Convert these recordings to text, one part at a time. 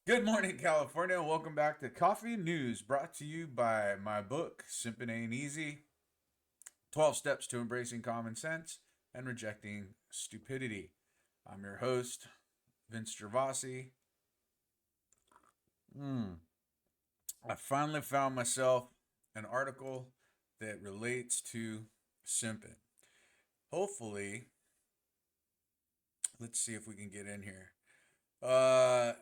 Good morning, California. Welcome back to Coffee News, brought to you by my book, Simpin' Ain't Easy 12 Steps to Embracing Common Sense and Rejecting Stupidity. I'm your host, Vince Gervasi. I finally found myself an article that relates to simping. Hopefully, let's see if we can get in here. Uh,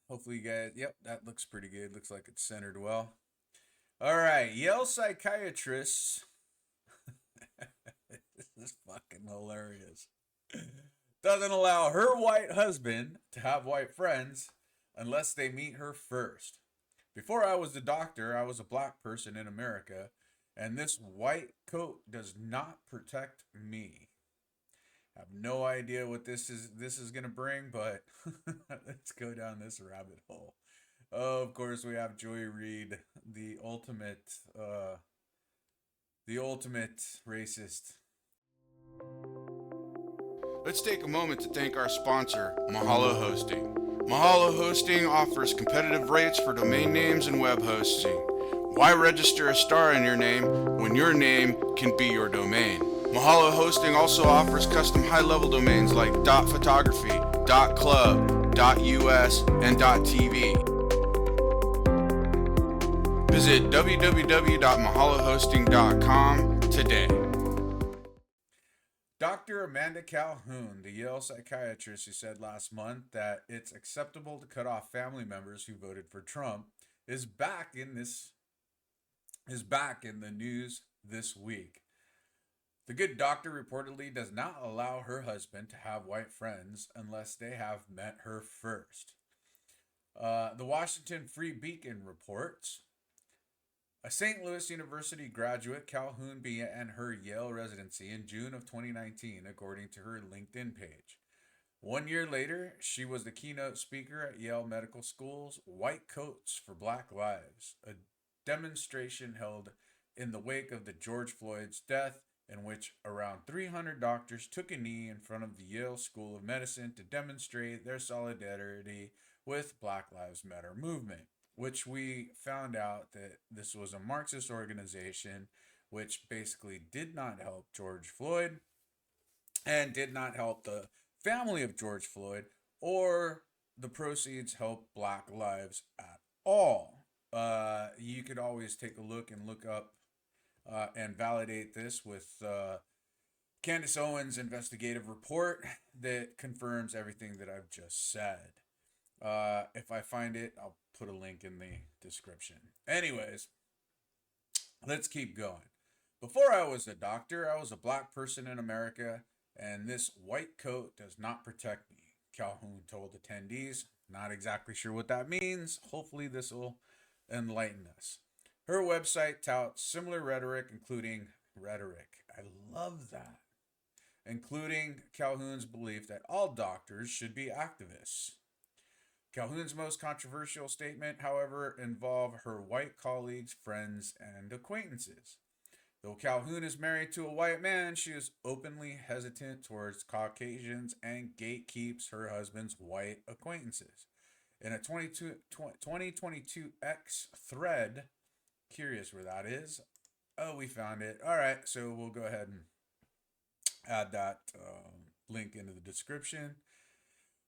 hopefully, you guys, yep, that looks pretty good. Looks like it's centered well. All right, Yale psychiatrists. This is fucking hilarious. Doesn't allow her white husband to have white friends unless they meet her first. Before I was a doctor, I was a black person in America, and this white coat does not protect me. I have no idea what this is gonna bring, but let's go down this rabbit hole. Oh, of course, we have Joy Reid, the ultimate racist. Let's take a moment to thank our sponsor, Mahalo Hosting. Mahalo Hosting offers competitive rates for domain names and web hosting. Why register a star in your name when your name can be your domain? Mahalo Hosting also offers custom high-level domains like .photography, .club, .us, and .tv. Visit www.mahalohosting.com today. Dr. Amanda Calhoun, the Yale psychiatrist who said last month that it's acceptable to cut off family members who voted for Trump, is back in the news this week. The good doctor reportedly does not allow her husband to have white friends unless they have met her first. The Washington Free Beacon reports a St. Louis University graduate, Calhoun began her Yale residency in June of 2019, according to her LinkedIn page. 1 year later, she was the keynote speaker at Yale Medical School's White Coats for Black Lives, a demonstration held in the wake of the George Floyd's death, in which around 300 doctors took a knee in front of the Yale School of Medicine to demonstrate their solidarity with Black Lives Matter movement, which we found out that this was a Marxist organization which basically did not help George Floyd and did not help the family of George Floyd or the proceeds help Black lives at all. You could always take a look and look up and validate this with Candace Owens' investigative report that confirms everything that I've just said. If I find it, I'll put a link in the description. Anyways, let's keep going. Before I was a doctor, I was a black person in America, and this white coat does not protect me, Calhoun told attendees. Not exactly sure what that means. Hopefully, this will enlighten us. Her website touts similar rhetoric, including rhetoric. I love that. Including Calhoun's belief that all doctors should be activists. Calhoun's most controversial statement, however, involved her white colleagues, friends, and acquaintances. Though Calhoun is married to a white man, she is openly hesitant towards Caucasians and gatekeeps her husband's white acquaintances. In a 2022 X thread, curious where that is. Oh, we found it. All right, so we'll go ahead and add that link into the description.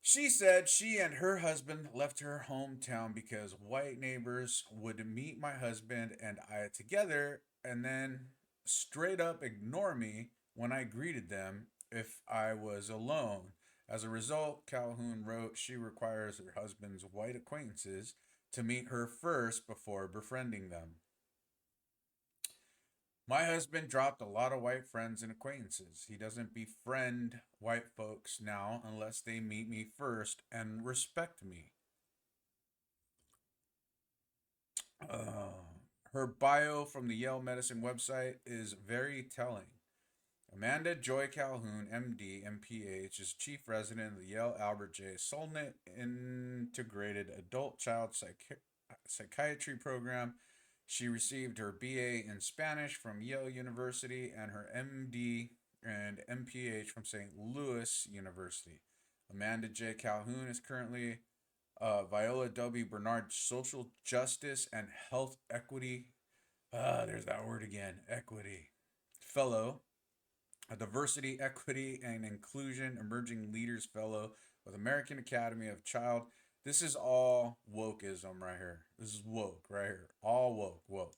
She said she and her husband left her hometown because white neighbors would meet my husband and I together and then straight up ignore me when I greeted them if I was alone. As a result, Calhoun wrote she requires her husband's white acquaintances to meet her first before befriending them. My husband dropped a lot of white friends and acquaintances. He doesn't befriend white folks now unless they meet me first and respect me. Her bio from the Yale Medicine website is very telling. Amanda Joy Calhoun, MD, MPH, is chief resident of the Yale Albert J. Solnit Integrated Adult Child Psychiatry Program. She received her BA in Spanish from Yale University and her MD and MPH from St. Louis University. Amanda J. Calhoun is currently Viola W. Bernard, Social Justice and Health Equity. There's that word again, equity. Fellow, a Diversity, Equity, and Inclusion Emerging Leaders Fellow with American Academy of Child. This is all wokeism right here. This is woke right here. All woke.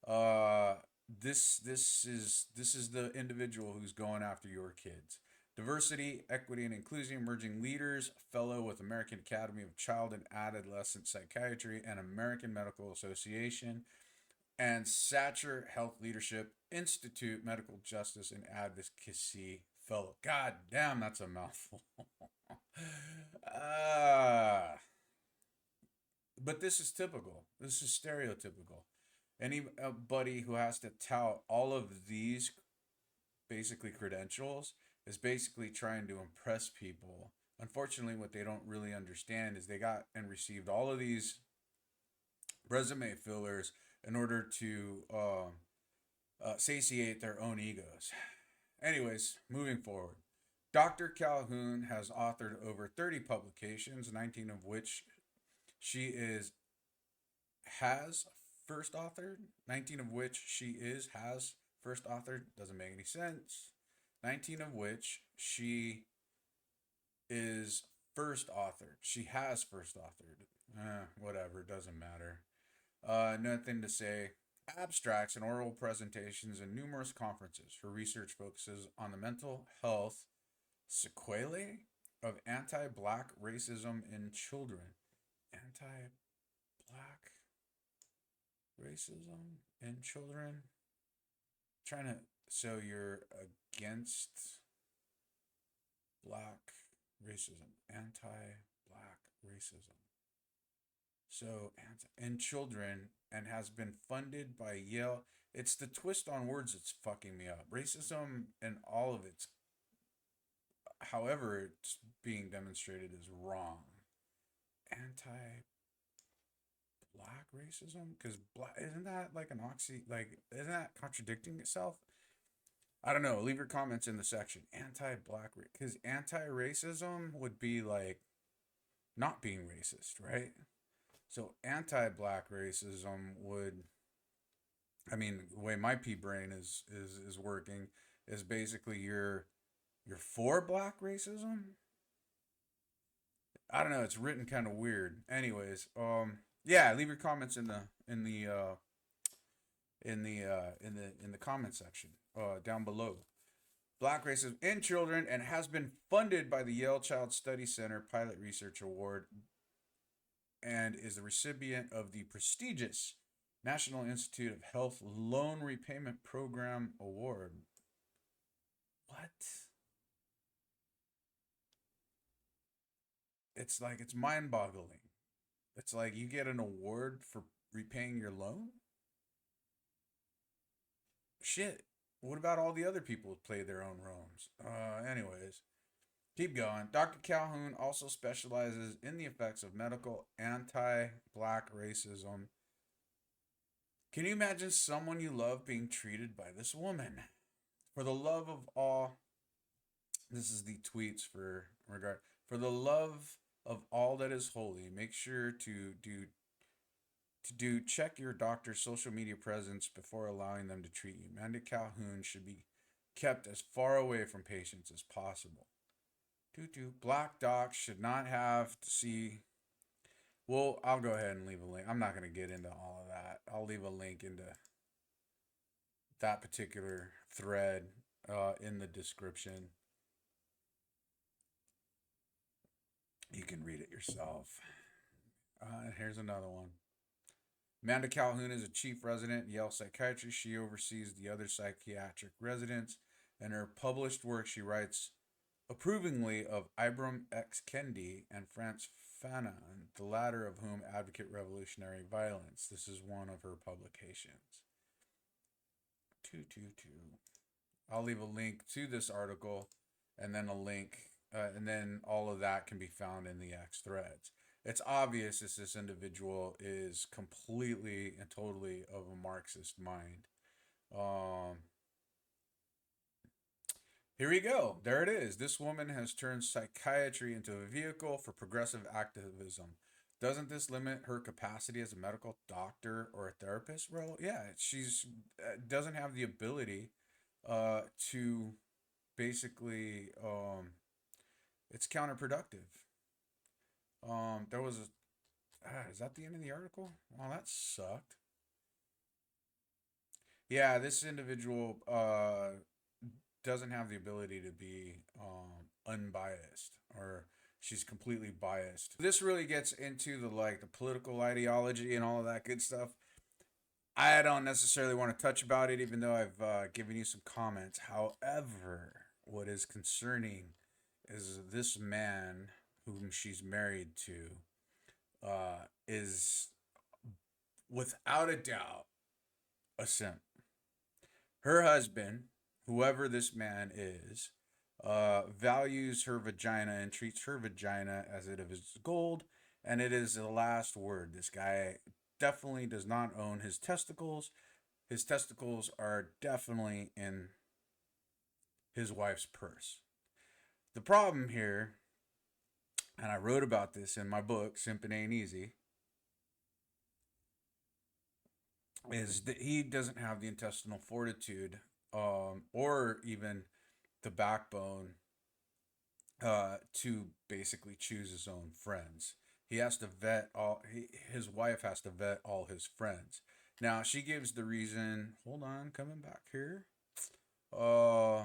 Uh, this is the individual who's going after your kids. Diversity, Equity, and Inclusion Emerging Leaders Fellow with American Academy of Child and Adolescent Psychiatry and American Medical Association and Satcher Health Leadership Institute Medical Justice and Advocacy Fellow. God damn, that's a mouthful. uh, but this is typical. This is stereotypical. Anybody who has to tout all of these basically credentials is basically trying to impress people. Unfortunately, what they don't really understand is they got and received all of these resume fillers in order to satiate their own egos. Anyways, moving forward. Dr. Calhoun has authored over 30 publications, 19 of which she is has first authored, 19 of which she has first authored, doesn't make any sense. 19 of which she is first authored. She has first authored. Whatever, doesn't matter. Nothing to say. Abstracts and oral presentations and numerous conferences. Her research focuses on the mental health sequelae of anti-black racism in children. Anti-black racism in children? Trying to, so you're against black racism, anti-black racism. So, in children, and has been funded by Yale. It's the twist on words that's fucking me up. Racism and all of its, however it's being demonstrated, is wrong. Anti black racism? Because black, isn't that like an like, isn't that contradicting itself? I don't know. Leave your comments in the section. Anti-black, because anti-racism would be like not being racist, right? So anti-black racism would, I mean, the way my pea brain is working is basically you're for black racism. I don't know. It's written kind of weird. Anyways, yeah. Leave your comments in the comment section down below. Black racism in children and has been funded by the Yale Child Study Center Pilot Research Award and is the recipient of the prestigious National Institute of Health Loan Repayment Program Award. What? It's like, it's mind boggling. It's like you get an award for repaying your loan? Shit. What about all the other people who play their own roles? Anyways, keep going. Dr. Calhoun also specializes in the effects of medical anti black racism. Can you imagine someone you love being treated by this woman? For the love of all, this is the tweets for regard. For the love of all that is holy, make sure to check your doctor's social media presence before allowing them to treat you. Amanda Calhoun should be kept as far away from patients as possible. Black docs should not have to see. Well, I'll go ahead and leave a link. I'm not going to get into all of that. I'll leave a link into that particular thread in the description. You can read it yourself. Here's another one. Amanda Calhoun is a chief resident in Yale Psychiatry. She oversees the other psychiatric residents. In her published work, she writes approvingly of Ibram X. Kendi and Frantz Fanon, the latter of whom advocate revolutionary violence. This is one of her publications. 222. I'll leave a link to this article and then a link, and then all of that can be found in the X threads. It's obvious this individual is completely and totally of a Marxist mind. Here we go. There it is. This woman has turned psychiatry into a vehicle for progressive activism. Doesn't this limit her capacity as a medical doctor or a therapist? Well, yeah, she's doesn't have the ability to basically it's counterproductive. There was is that the end of the article? Well, that sucked. Yeah, this individual doesn't have the ability to be unbiased, or she's completely biased. This really gets into the like the political ideology and all of that good stuff. I don't necessarily want to touch about it, even though I've given you some comments. However, what is concerning is this man whom she's married to is without a doubt a simp. Her husband, whoever this man is, values her vagina and treats her vagina as it is gold, and it is the last word. This guy definitely does not own his testicles. His testicles are definitely in his wife's purse. The problem here, and I wrote about this in my book, Simp Ain't Easy, is that he doesn't have the intestinal fortitude or even the backbone to basically choose his own friends. He has to vet his wife has to vet all his friends. Now she gives the reason. Hold on, coming back here. Uh,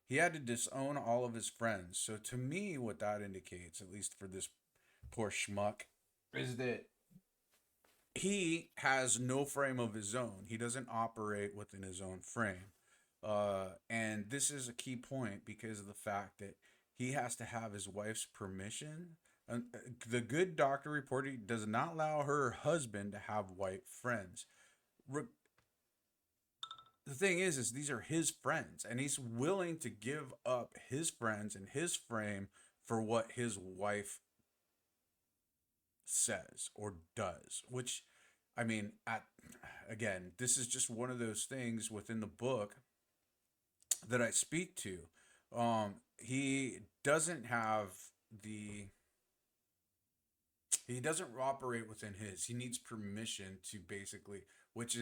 he had to disown all of his friends. So to me, what that indicates, at least for this poor schmuck, is that he has no frame of his own. He doesn't operate within his own frame. And this is a key point because of the fact that he has to have his wife's permission. And the good doctor reported he does not allow her husband to have white friends. Re- the thing is these are his friends, and he's willing to give up his friends and his frame for what his wife says or does, which I mean, again, this is just one of those things within the book that I speak to. He doesn't have the he doesn't operate within his. He needs permission to basically, which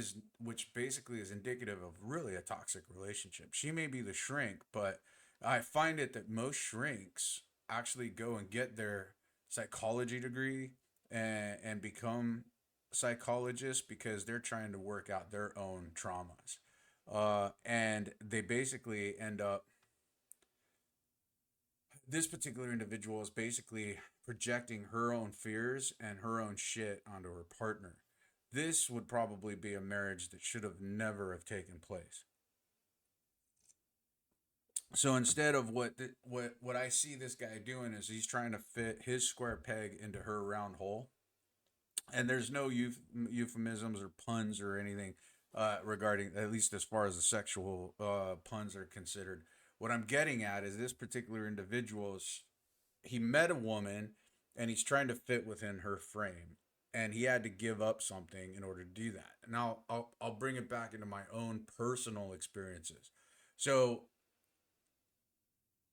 basically is indicative of really a toxic relationship. She may be the shrink, but I find it that most shrinks actually go and get their psychology degree and become psychologists because they're trying to work out their own traumas. And they basically end up, this particular individual is basically projecting her own fears and her own shit onto her partner. This would probably be a marriage that should have never have taken place. So instead of what I see this guy doing is he's trying to fit his square peg into her round hole, and there's no euphemisms or puns or anything regarding, at least as far as the sexual puns are considered. What I'm getting at is this particular individual he met a woman and he's trying to fit within her frame, and he had to give up something in order to do that. And I'll bring it back into my own personal experiences. So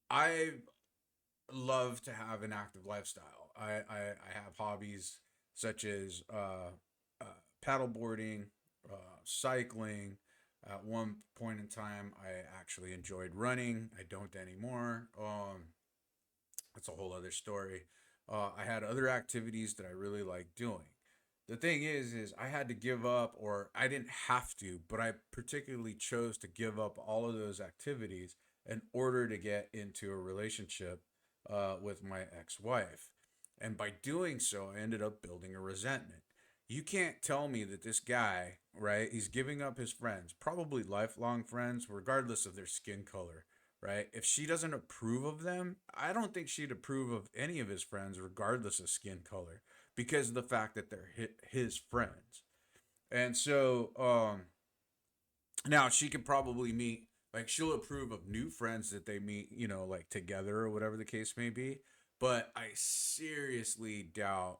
I love to have an active lifestyle. I have hobbies such as uh, paddleboarding, cycling. At one point in time, I actually enjoyed running. I don't anymore. That's a whole other story. I had other activities that I really liked doing. The thing is I had to give up, or I didn't have to, but I particularly chose to give up all of those activities in order to get into a relationship with my ex-wife. And by doing so, I ended up building a resentment. You can't tell me that this guy, right, he's giving up his friends, probably lifelong friends, regardless of their skin color, right? If she doesn't approve of them, I don't think she'd approve of any of his friends, regardless of skin color, because of the fact that they're his friends. And so now she could probably meet, like, she'll approve of new friends that they meet, like together or whatever the case may be. But I seriously doubt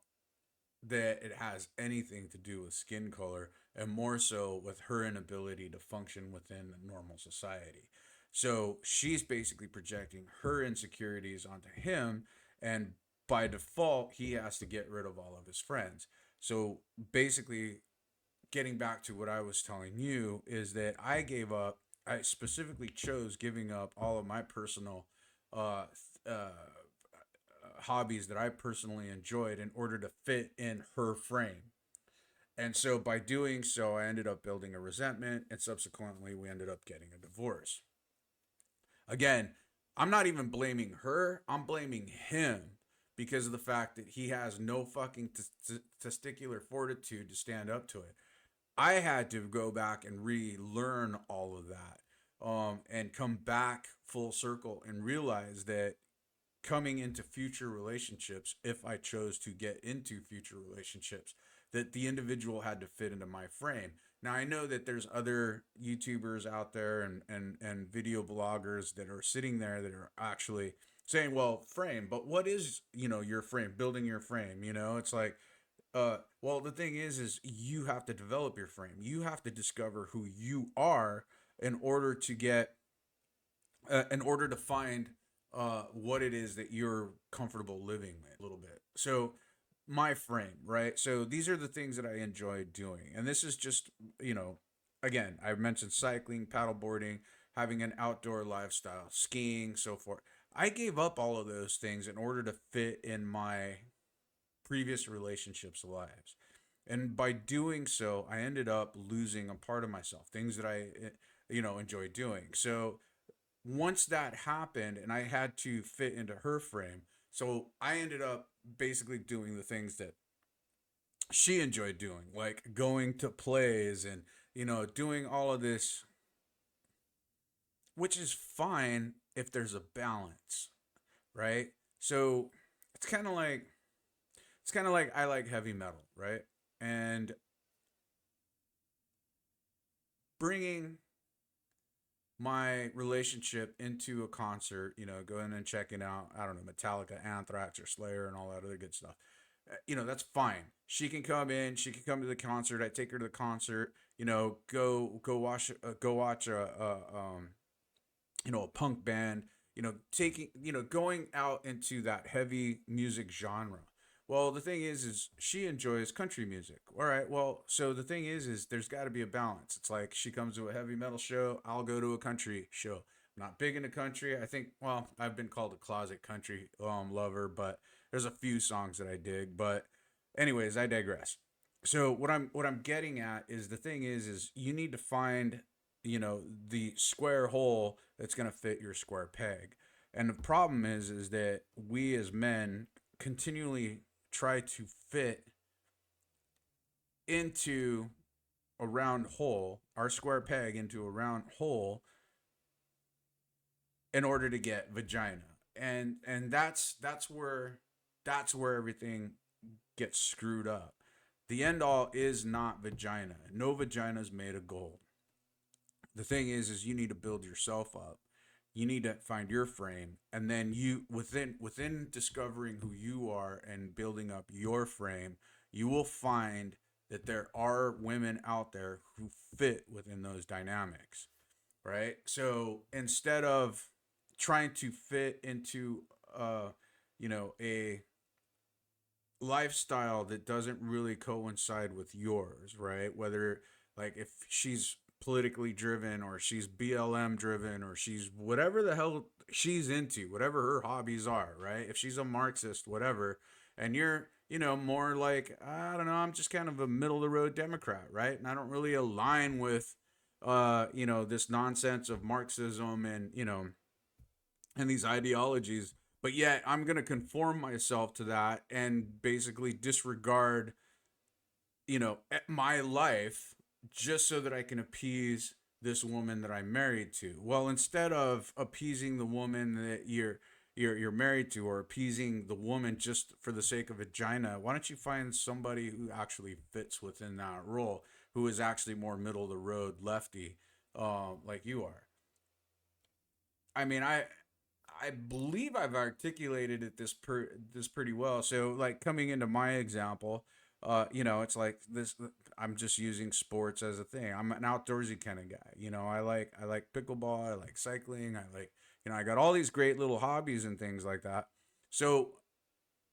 that it has anything to do with skin color, and more so with her inability to function within normal society. So she's basically projecting her insecurities onto him, and by default, he has to get rid of all of his friends. So basically, getting back to what I was telling you is that I specifically chose giving up all of my personal uh, hobbies that I personally enjoyed in order to fit in her frame. And so by doing so, I ended up building a resentment, and subsequently, we ended up getting a divorce. Again, I'm not even blaming her, I'm blaming him because of the fact that he has no fucking testicular fortitude to stand up to it. I had to go back and relearn all of that, and come back full circle and realize that coming into future relationships, if I chose to get into future relationships, that the individual had to fit into my frame. Now I know that there's other YouTubers out there and video bloggers that are sitting there that are actually saying, well, frame, but what is, your frame, building your frame, it's like, well, the thing is you have to develop your frame. You have to discover who you are in order to get in order to find what it is that you're comfortable living with a little bit. So my frame, right? So these are the things that I enjoy doing. And this is just, again, I mentioned cycling, paddleboarding, having an outdoor lifestyle, skiing, so forth. I gave up all of those things in order to fit in my previous relationships' lives. And by doing so, I ended up losing a part of myself, things that I, enjoy doing. So once that happened and I had to fit into her frame, so I ended up basically doing the things that she enjoyed doing, like going to plays and, doing all of this, which is fine if there's a balance, right? So it's kind of like, I like heavy metal, right? And bringing my relationship into a concert, going and checking out, I don't know, Metallica, Anthrax, or Slayer, and all that other good stuff. That's fine. She can come in. She can come to the concert. I take her to the concert. Go watch a punk band. Going out into that heavy music genre. Well, the thing is she enjoys country music. All right. Well, so the thing is there's got to be a balance. It's like she comes to a heavy metal show, I'll go to a country show. I'm not big into country. I think, well, I've been called a closet country lover, but there's a few songs that I dig. But anyways, I digress. So what I'm getting at is the thing is you need to find, the square hole that's going to fit your square peg. And the problem is that we as men continually try to fit into a round hole, our square peg into a round hole in order to get vagina. And that's where everything gets screwed up. The end all is not vagina. No vagina is made of gold. The thing is you need to build yourself up. You need to find your frame, and then you within discovering who you are and building up your frame, you will find that there are women out there who fit within those dynamics, right? So instead of trying to fit into a lifestyle that doesn't really coincide with yours, right? Whether, like, if she's politically driven or she's BLM driven or she's whatever the hell she's into, whatever her hobbies are, right? If she's a Marxist, whatever, and you're, more like, I don't know, I'm just kind of a middle of the road Democrat, right? And I don't really align with, this nonsense of Marxism and, and these ideologies, but yet I'm going to conform myself to that and basically disregard, my life just so that I can appease this woman that I'm married to. Well, instead of appeasing the woman that you're married to, or appeasing the woman just for the sake of vagina, why don't you find somebody who actually fits within that role, who is actually more middle of the road lefty, like you are? I mean, I believe I've articulated it this pretty well. So, like, coming into my example, it's like this. I'm just using sports as a thing. I'm an outdoorsy kind of guy. I like pickleball. I like cycling. I got all these great little hobbies and things like that. So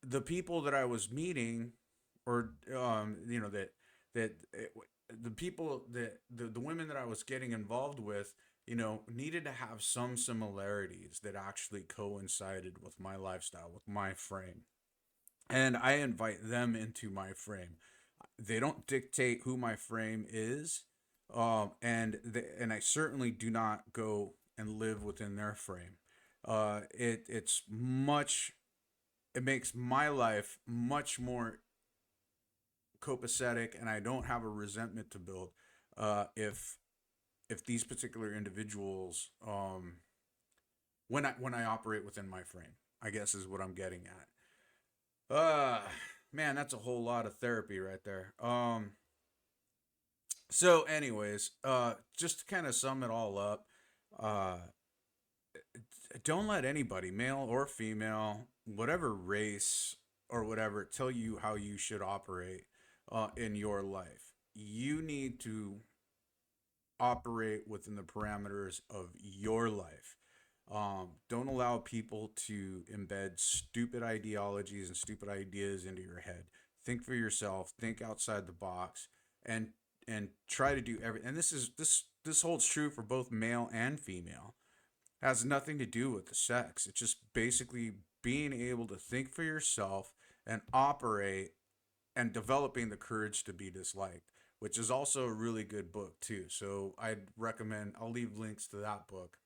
the people that I was meeting, or the people that the women that I was getting involved with, needed to have some similarities that actually coincided with my lifestyle, with my frame. And I invite them into my frame. They don't dictate who my frame is, and I certainly do not go and live within their frame. It's much. It makes my life much more copacetic, and I don't have a resentment to build. If these particular individuals, when I operate within my frame, I guess is what I'm getting at. Man, that's a whole lot of therapy right there. So, anyways, just to kind of sum it all up, uh, don't let anybody, male or female, whatever race or whatever, tell you how you should operate in your life. You need to operate within the parameters of your life. Don't allow people to embed stupid ideologies and stupid ideas into your head. Think for yourself. Think outside the box, and try to do everything. And this holds true for both male and female. Has nothing to do with the sex. It's just basically being able to think for yourself and operate, and developing the courage to be disliked, which is also a really good book too. So I'd recommend. I'll leave links to that book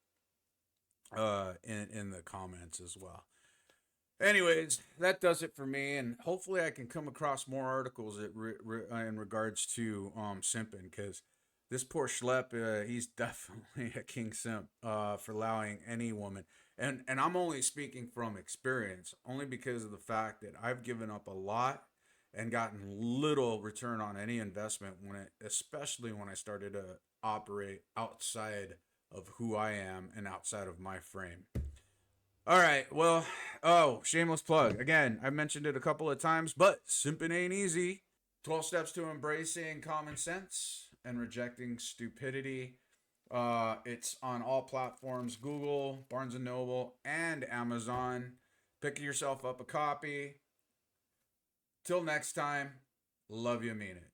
in the comments as well. Anyways, that does it for me, and hopefully I can come across more articles in regards to simping, because this poor schlep, he's definitely a king simp for allowing any woman, and I'm only speaking from experience, only because of the fact that I've given up a lot and gotten little return on any investment especially when I started to operate outside of who I am and outside of my frame. All right. Well, shameless plug. Again, I've mentioned it a couple of times, but simping ain't easy. 12 steps to embracing common sense and rejecting stupidity. It's on all platforms: Google, Barnes and Noble, and Amazon. Pick yourself up a copy. Till next time, love you, mean it.